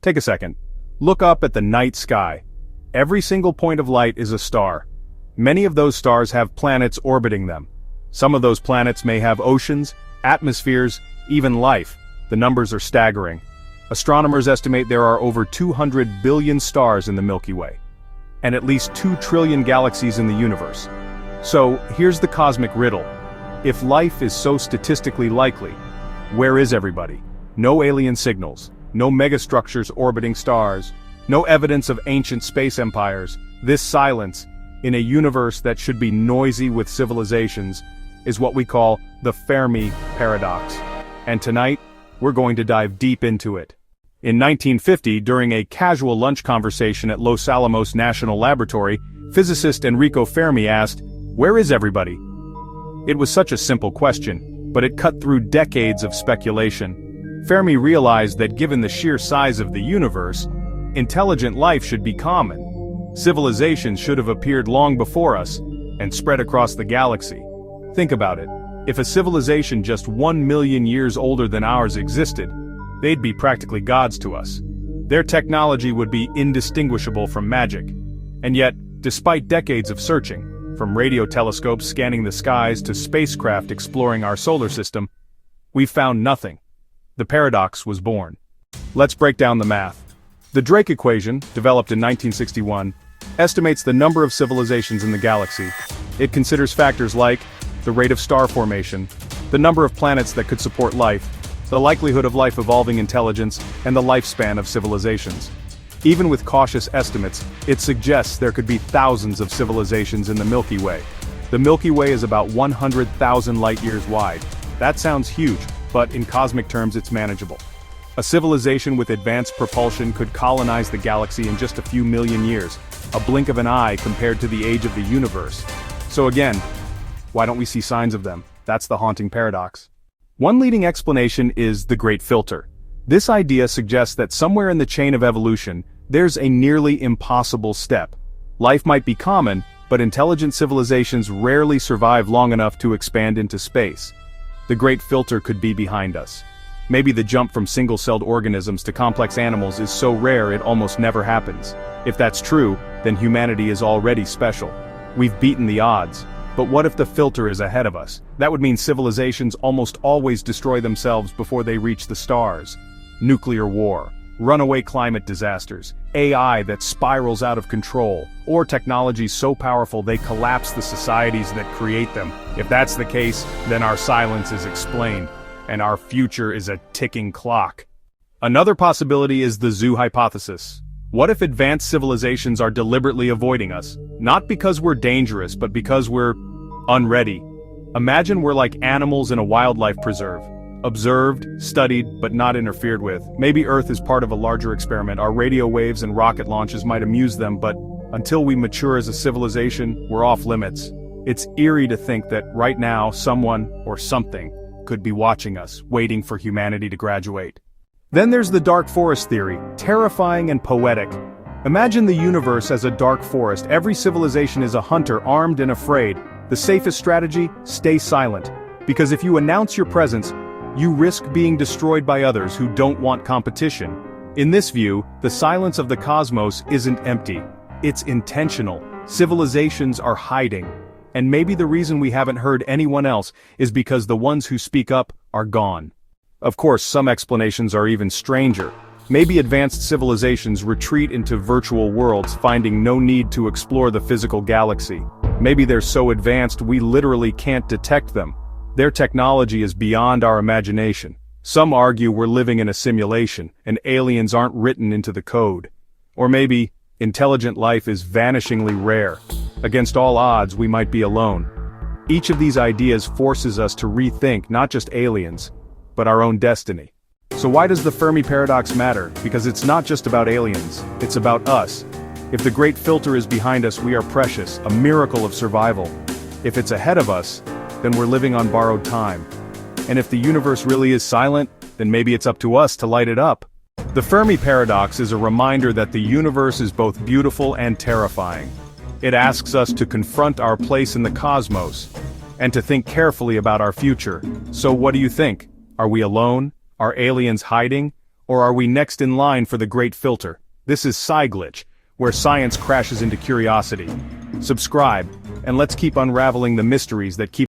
Take a second. Look up at the night sky. Every single point of light is a star. Many of those stars have planets orbiting them. Some of those planets may have oceans, atmospheres, even life. The numbers are staggering. Astronomers estimate there are over 200 billion stars in the Milky Way, and at least 2 trillion galaxies in the universe. So, here's the cosmic riddle. If life is so statistically likely, where is everybody? No alien signals, no megastructures orbiting stars, no evidence of ancient space empires. This silence, in a universe that should be noisy with civilizations, is what we call the Fermi Paradox. And tonight, we're going to dive deep into it. In 1950, during a casual lunch conversation at Los Alamos National Laboratory, physicist Enrico Fermi asked, "Where is everybody?" It was such a simple question, but it cut through decades of speculation. Fermi realized that given the sheer size of the universe, intelligent life should be common. Civilizations should have appeared long before us, and spread across the galaxy. Think about it. If a civilization just 1 million years older than ours existed, they'd be practically gods to us. Their technology would be indistinguishable from magic. And yet, despite decades of searching, from radio telescopes scanning the skies to spacecraft exploring our solar system, we found nothing. The paradox was born. Let's break down the math. The Drake equation, developed in 1961, estimates the number of civilizations in the galaxy. It considers factors like the rate of star formation, the number of planets that could support life, the likelihood of life evolving intelligence, and the lifespan of civilizations. Even with cautious estimates, it suggests there could be thousands of civilizations in the Milky Way. The Milky Way is about 100,000 light-years wide. That sounds huge, but in cosmic terms it's manageable. A civilization with advanced propulsion could colonize the galaxy in just a few million years, a blink of an eye compared to the age of the universe. So again, why don't we see signs of them? That's the haunting paradox. One leading explanation is the Great Filter. This idea suggests that somewhere in the chain of evolution, there's a nearly impossible step. Life might be common, but intelligent civilizations rarely survive long enough to expand into space. The Great Filter could be behind us. Maybe the jump from single-celled organisms to complex animals is so rare it almost never happens. If that's true, then humanity is already special. We've beaten the odds. But what if the filter is ahead of us? That would mean civilizations almost always destroy themselves before they reach the stars. Nuclear war, runaway climate disasters, AI that spirals out of control, or technologies so powerful they collapse the societies that create them. If that's the case, then our silence is explained, and our future is a ticking clock. Another possibility is the zoo hypothesis. What if advanced civilizations are deliberately avoiding us? Not because we're dangerous, but because we're unready. Imagine we're like animals in a wildlife preserve. Observed, studied, but not interfered with. Maybe Earth is part of a larger experiment. Our radio waves and rocket launches might amuse them, but until we mature as a civilization, we're off limits. It's eerie to think that right now, someone, or something, could be watching us, waiting for humanity to graduate. Then there's the dark forest theory, terrifying and poetic. Imagine the universe as a dark forest. Every civilization is a hunter, armed and afraid. The safest strategy? Stay silent. Because if you announce your presence, you risk being destroyed by others who don't want competition. In this view, the silence of the cosmos isn't empty. It's intentional. Civilizations are hiding. And maybe the reason we haven't heard anyone else is because the ones who speak up are gone. Of course, some explanations are even stranger. Maybe advanced civilizations retreat into virtual worlds, finding no need to explore the physical galaxy. Maybe they're so advanced we literally can't detect them. Their technology is beyond our imagination. Some argue we're living in a simulation, and aliens aren't written into the code. Or maybe, intelligent life is vanishingly rare. Against all odds, we might be alone. Each of these ideas forces us to rethink not just aliens, but our own destiny. So why does the Fermi Paradox matter? Because it's not just about aliens, it's about us. If the Great Filter is behind us, we are precious, a miracle of survival. If it's ahead of us, then we're living on borrowed time. And if the universe really is silent, then maybe it's up to us to light it up. The Fermi Paradox is a reminder that the universe is both beautiful and terrifying. It asks us to confront our place in the cosmos, and to think carefully about our future. So what do you think? Are we alone? Are aliens hiding? Or are we next in line for the great filter? This is SciGlitch, where science crashes into curiosity. Subscribe, and let's keep unraveling the mysteries that keep